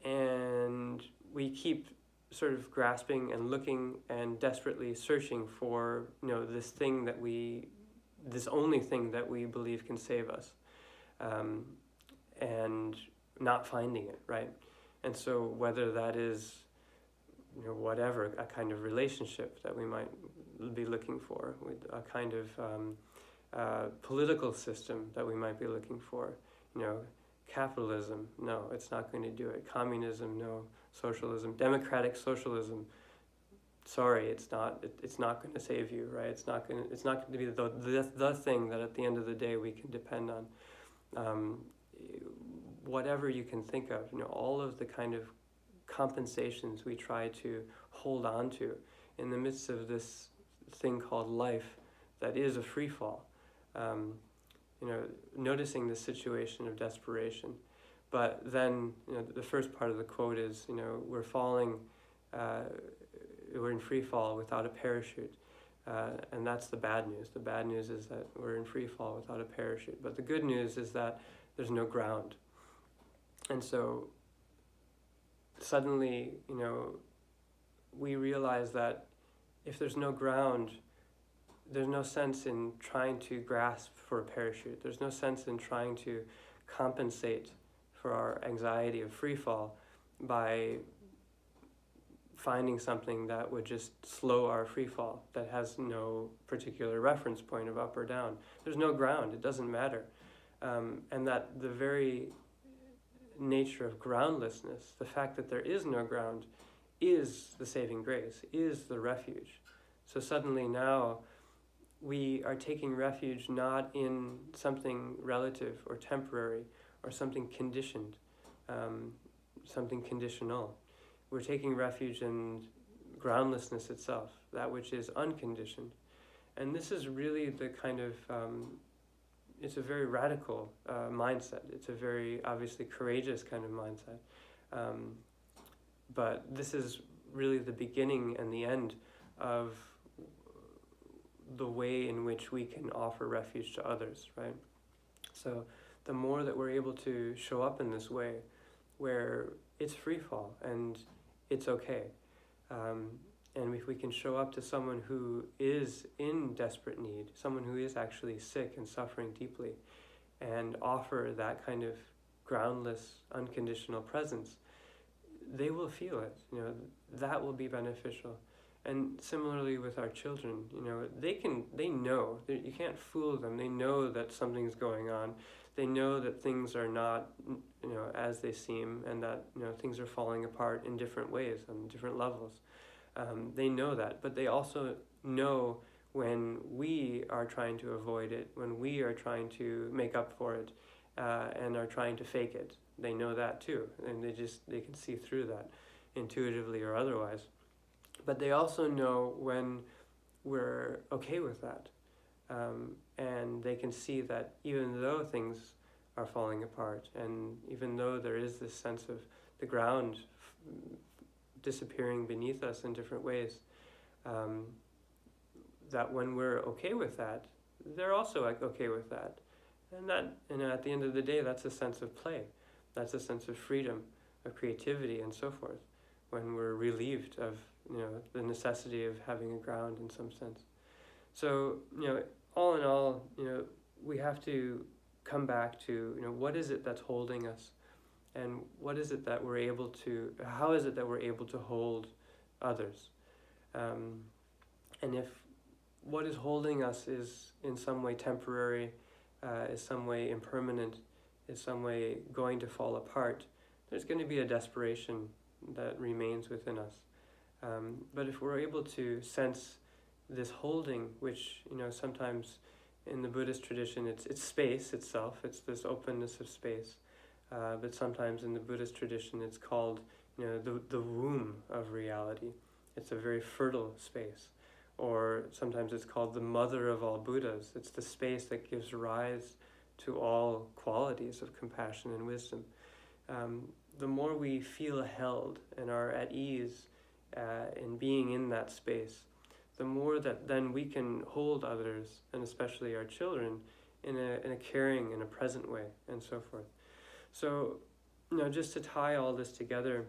and we keep sort of grasping and looking and desperately searching for this only thing that we believe can save us, and not finding it, right? And so whether that is whatever, a kind of relationship that we might be looking for, with a kind of political system that we might be looking for. Capitalism, no, it's not going to do it. Communism, no. Socialism, democratic socialism, sorry, it's not going to save you, right? It's not going to be the thing that at the end of the day we can depend on. Whatever you can think of, all of the kind of compensations we try to hold on to in the midst of this thing called life that is a free fall. Noticing the situation of desperation. But then, the first part of the quote is, we're falling, we're in free fall without a parachute. And that's the bad news. The bad news is that we're in free fall without a parachute. But the good news is that there's no ground. And so suddenly, we realize that if there's no ground, there's no sense in trying to grasp for a parachute. There's no sense in trying to compensate for our anxiety of free fall by finding something that would just slow our free fall, that has no particular reference point of up or down. There's no ground, it doesn't matter. And that the very nature of groundlessness, the fact that there is no ground, is the saving grace, is the refuge. So suddenly now we are taking refuge not in something relative or temporary or something conditioned, something conditional. We're taking refuge in groundlessness itself, that which is unconditioned. And this is really the kind of, it's a very radical mindset. It's a very obviously courageous kind of mindset. But this is really the beginning and the end of the way in which we can offer refuge to others, right? So the more that we're able to show up in this way, where it's free fall and it's okay, and if we can show up to someone who is in desperate need, someone who is actually sick and suffering deeply, and offer that kind of groundless, unconditional presence, they will feel it. That will be beneficial. And similarly with our children, they know, you can't fool them. They know that something's going on. They know that things are not, as they seem, and that, things are falling apart in different ways, on different levels. They know that, but they also know when we are trying to avoid it, when we are trying to make up for it, and are trying to fake it. They know that too, and they can see through that, intuitively or otherwise. But they also know when we're okay with that. And they can see that even though things are falling apart, and even though there is this sense of the ground disappearing beneath us in different ways, that when we're okay with that, they're also okay with that. And at the end of the day, that's a sense of play. That's a sense of freedom, of creativity, and so forth, when we're relieved of the necessity of having a ground in some sense. So, all in all, we have to come back to, what is it that's holding us, and what is it that how is it that we're able to hold others? And if what is holding us is in some way temporary, is some way impermanent, is some way going to fall apart, there's going to be a desperation that remains within us. But if we're able to sense this holding, which, sometimes in the Buddhist tradition, it's space itself, it's this openness of space. But sometimes in the Buddhist tradition, it's called, the womb of reality. It's a very fertile space. Or sometimes it's called the mother of all Buddhas. It's the space that gives rise to all qualities of compassion and wisdom. The more we feel held and are at ease in being in that space, the more that then we can hold others, and especially our children, in a caring and a present way, and so forth. So, just to tie all this together,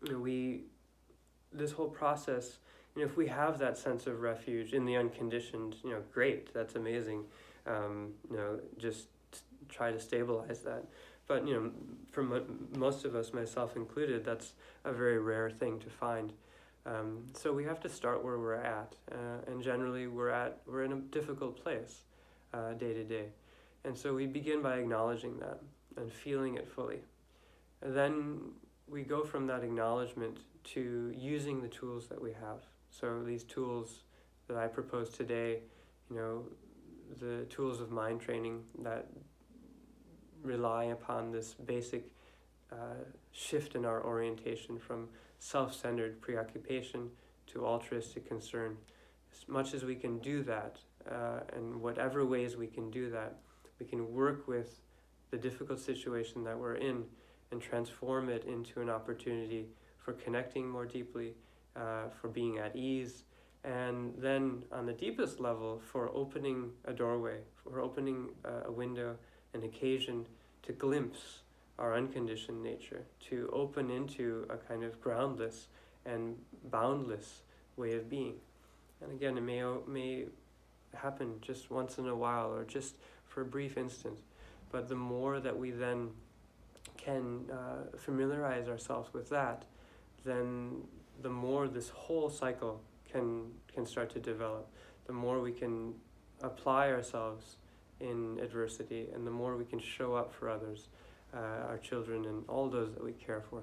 this whole process, if we have that sense of refuge in the unconditioned, great, that's amazing. Just try to stabilize that. But, for most of us, myself included, that's a very rare thing to find. So we have to start where we're at, and generally we're in a difficult place. day to day. And so we begin by acknowledging that and feeling it fully. And then we go from that acknowledgement to using the tools that we have. So these tools that I propose today, the tools of mind training that rely upon this basic shift in our orientation from self-centered preoccupation to altruistic concern. As much as we can do that, and whatever ways we can do that, we can work with the difficult situation that we're in and transform it into an opportunity for connecting more deeply, for being at ease, and then on the deepest level for opening a doorway, for opening a window, an occasion to glimpse our unconditioned nature, to open into a kind of groundless and boundless way of being. And again, it may happen just once in a while or just for a brief instant, but the more that we then can familiarize ourselves with that, then the more this whole cycle can start to develop. The more we can apply ourselves in adversity, and the more we can show up for others, our children and all those that we care for.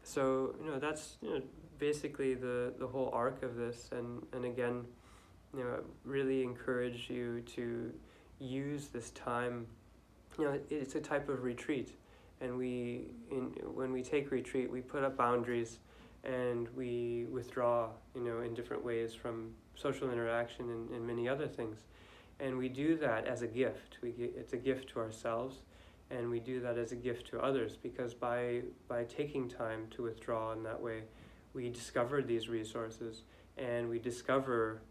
So that's basically the whole arc of this, and again, really encourage you to use this time. It's a type of retreat, and when we take retreat, we put up boundaries, and we withdraw, in different ways from social interaction and many other things, and we do that as a gift. It's a gift to ourselves, and we do that as a gift to others, because by taking time to withdraw in that way, we discover these resources, and we discover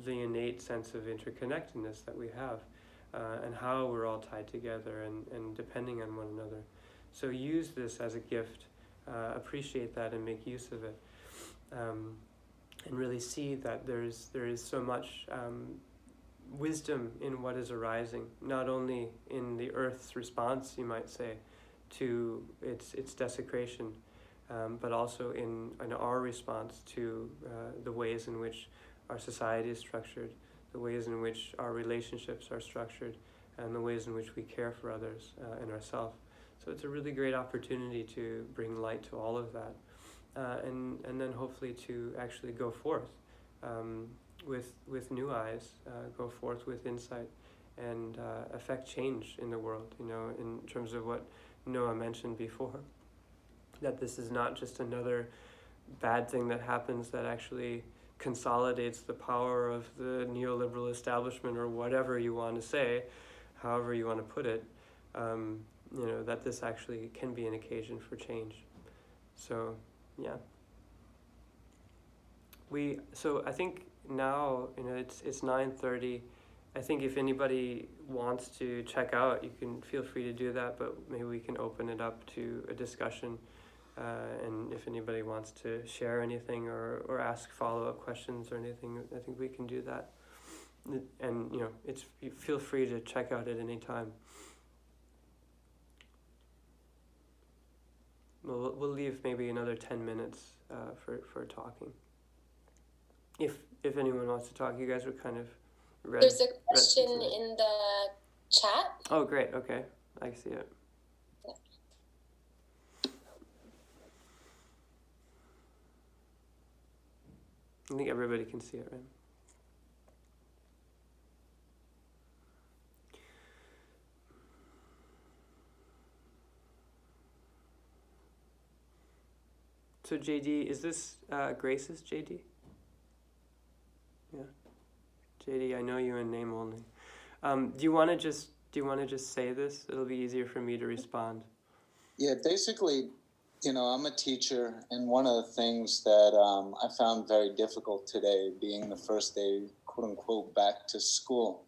the innate sense of interconnectedness that we have, and how we're all tied together and depending on one another. So use this as a gift, appreciate that and make use of it, and really see that there is so much wisdom in what is arising, not only in the earth's response, you might say, to its desecration, but also in our response to the ways in which our society is structured, the ways in which our relationships are structured, and the ways in which we care for others and ourselves. So it's a really great opportunity to bring light to all of that, and then hopefully to actually go forth with new eyes, go forth with insight, and affect change in the world, in terms of what Noah mentioned before, that this is not just another bad thing that happens that actually consolidates the power of the neoliberal establishment, or whatever you want to say, however you want to put it, that this actually can be an occasion for change. So, yeah. So I think now, it's 9:30. I think if anybody wants to check out, you can feel free to do that, but maybe we can open it up to a discussion. And if anybody wants to share anything or ask follow-up questions or anything, I think we can do that. And you feel free to check out at any time. We'll leave maybe another 10 minutes for talking. If anyone wants to talk, you guys are kind of ready. There's a question in the chat. Oh, great. Okay, I see it. I think everybody can see it, right? So JD, is this Grace's JD? Yeah, JD, I know you in name only. Do you want to just say this? It'll be easier for me to respond. Yeah, basically, I'm a teacher, and one of the things that I found very difficult today, being the first day, quote unquote, back to school,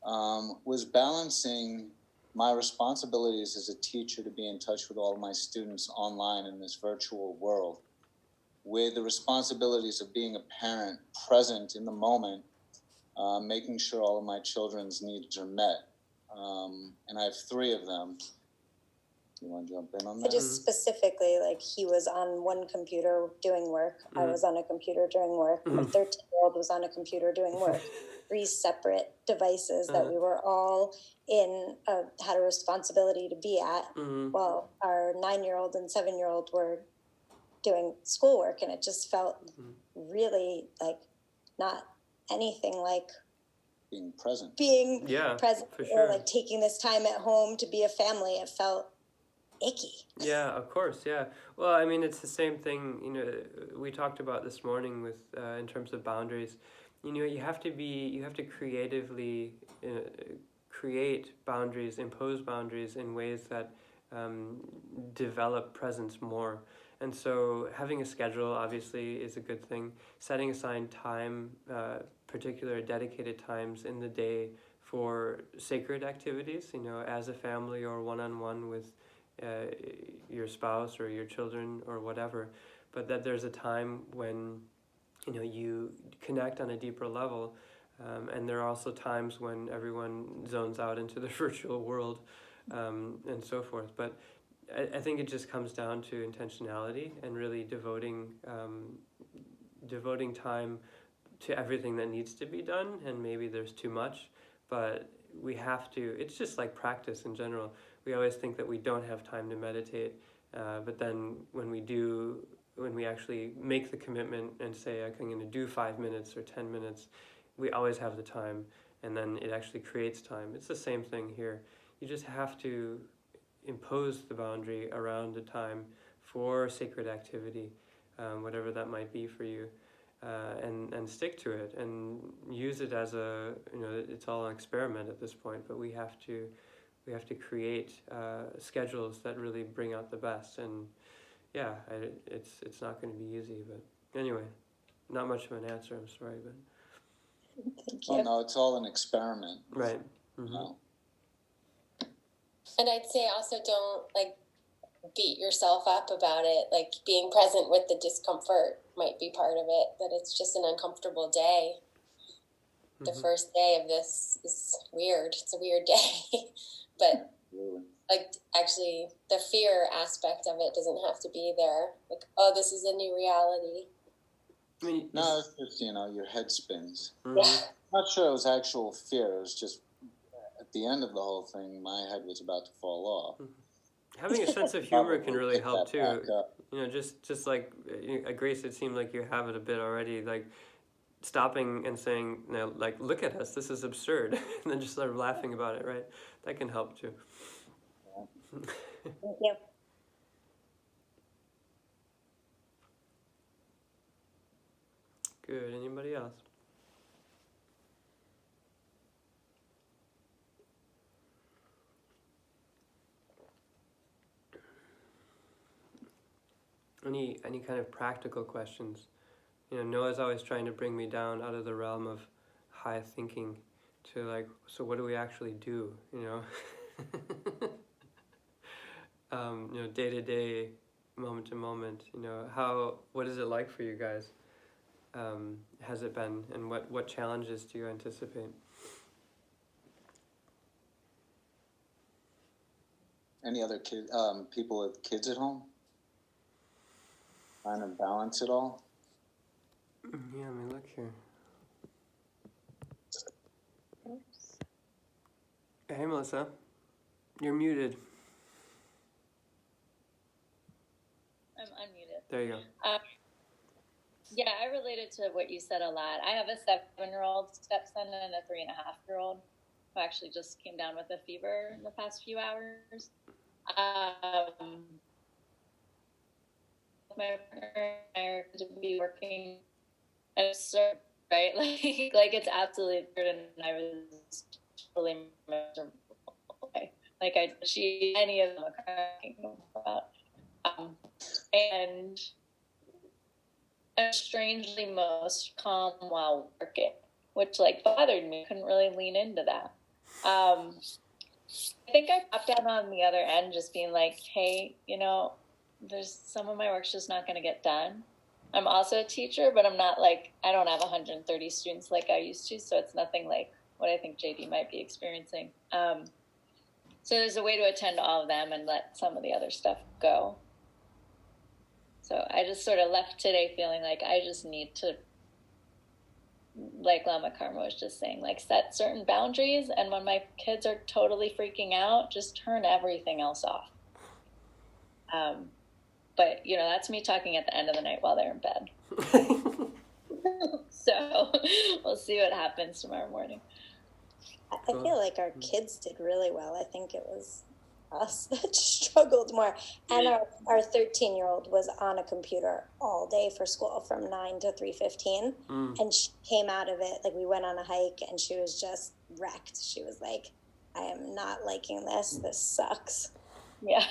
was balancing my responsibilities as a teacher to be in touch with all of my students online in this virtual world, with the responsibilities of being a parent present in the moment, making sure all of my children's needs are met. And I have 3 of them. Do you want to jump in on I that? just specifically, like, he was on one computer doing work. I was on a computer doing work. My 13-year-old was on a computer doing work. 3 separate devices that we were all had a responsibility to be at, while our 9-year-old and 7-year-old were doing schoolwork, and it just felt really like not anything like Being present. Present, for or sure. like taking this time at home to be a family. It felt icky. Yeah, of course. Yeah. Well, I mean, it's the same thing. You know, we talked about this morning with in terms of boundaries. You know, you have to creatively create boundaries, impose boundaries in ways that develop presence more. And so having a schedule obviously is a good thing. Setting aside time, particular dedicated times in the day for sacred activities, you know, as a family or one-on-one with your spouse or your children or whatever, but that there's a time when, you know, you connect on a deeper level, and there are also times when everyone zones out into the virtual world, and so forth. But I think it just comes down to intentionality and really devoting time to everything that needs to be done, and maybe there's too much, but we have to. It's just like practice in general. We always think that we don't have time to meditate, but then when we actually make the commitment and say, I'm going to do 5 minutes or 10 minutes, we always have the time, and then it actually creates time. It's the same thing here. You just have to impose the boundary around a time for sacred activity, whatever that might be for you, and stick to it and use it as a, you know, it's all an experiment at this point, but we have to create schedules that really bring out the best. And yeah, it's not going to be easy, but anyway, not much of an answer, I'm sorry, but Thank you. Oh no, it's all an experiment. right. No. And I'd say also don't like beat yourself up about it. Like being present with the discomfort might be part of it, that it's just an uncomfortable day. The first day of this is weird. It's a weird day. But like actually the fear aspect of it doesn't have to be there. Like, oh, this is a new reality. I mean, No, it's just, you know, your head spins. Yeah. I'm not sure it was actual fear. It was just at the end of the whole thing, my head was about to fall off. having a sense of humor can really Pick help that too. back up. You know, just like Grace, it seemed like you have it a bit already. Like stopping and saying, you know, like, look at us, this is absurd, and then just sort of laughing about it, right? That can help too. Thank you. Good. Anybody else? Any kind of practical questions? You know, Noah's always trying to bring me down out of the realm of high thinking to like, so what do we actually do? You know, you know, day to day, moment to moment. You know, what is it like for you guys? Has it been, and what challenges do you anticipate? Any other people with kids at home? Trying to balance it all? Yeah, I mean, look here. Hey, Melissa. You're muted. I'm unmuted. There you go. Yeah, I related to what you said a lot. I have a 7-year-old stepson and a 3.5-year-old who actually just came down with a fever in the past few hours. My partner and I are to be working at a certain, right? Like it's absolutely absurd, and I was totally miserable. Like any of them are talking about, and I'm strangely most calm while working, which like bothered me. Couldn't really lean into that. I think I popped out on the other end, just being like, hey, you know, there's some of my work's just not going to get done. I'm also a teacher, but I'm not like, I don't have 130 students like I used to. So it's nothing like what I think JD might be experiencing. So there's a way to attend to all of them and let some of the other stuff go. So I just sort of left today feeling like I just need to, like Lama Karma was just saying, like set certain boundaries, and when my kids are totally freaking out, just turn everything else off. But that's me talking at the end of the night while they're in bed. So we'll see what happens tomorrow morning. I feel like our kids did really well. I think it was us that struggled more. And our 13-year-old was on a computer all day for school from 9 to 3:15. And she came out of it, like we went on a hike and she was just wrecked. She was like, I am not liking this. This sucks. Yeah.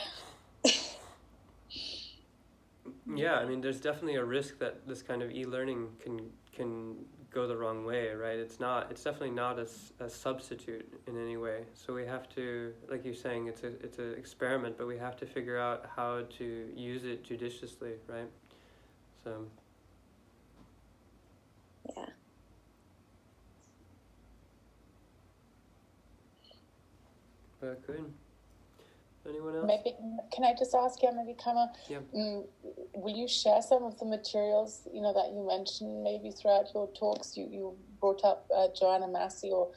Yeah, I mean, there's definitely a risk that this kind of e-learning can go the wrong way, right? It's definitely not a substitute in any way. So we have to, like you're saying, it's an experiment, but we have to figure out how to use it judiciously, right? So. Yeah. But good. Anyone else? Maybe can I just ask you, maybe Kama, Yeah. will you share some of the materials that you mentioned maybe throughout your talks? You brought up Joanna Massey or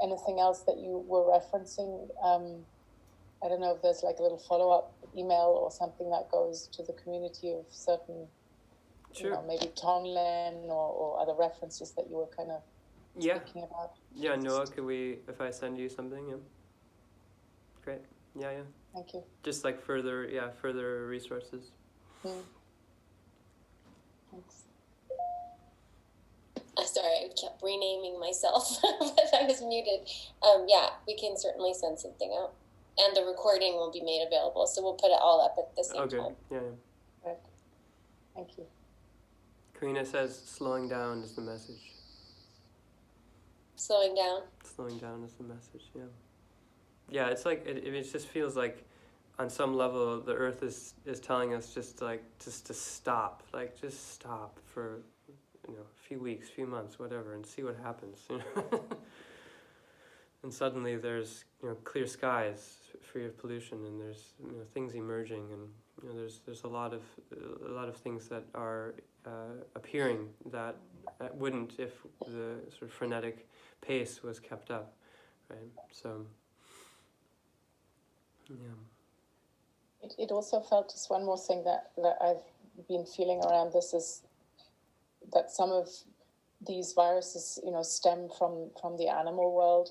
anything else that you were referencing. I don't know if there's like a little follow-up email or something that goes to the community of certain, Sure. Maybe Tonglen or other references that you were kind of speaking about. Yeah, Noah, if I send you something, great. Yeah. Thank you. Just like further resources. Thanks. Sorry, I kept renaming myself, but I was muted. Yeah, we can certainly send something out. And the recording will be made available, so we'll put it all up at the same time. Yeah. Right. Thank you. Karina says slowing down is the message. Slowing down? Slowing down is the message, yeah. Yeah, it's like, it just feels like on some level the earth is telling us just to stop. Like, just stop for, a few weeks, few months, whatever, and see what happens, And suddenly there's, clear skies free of pollution, and there's, things emerging, and there's a lot of things that are appearing that wouldn't if the sort of frenetic pace was kept up, right? So, yeah. It also felt, just one more thing that I've been feeling around this is that some of these viruses, stem from the animal world,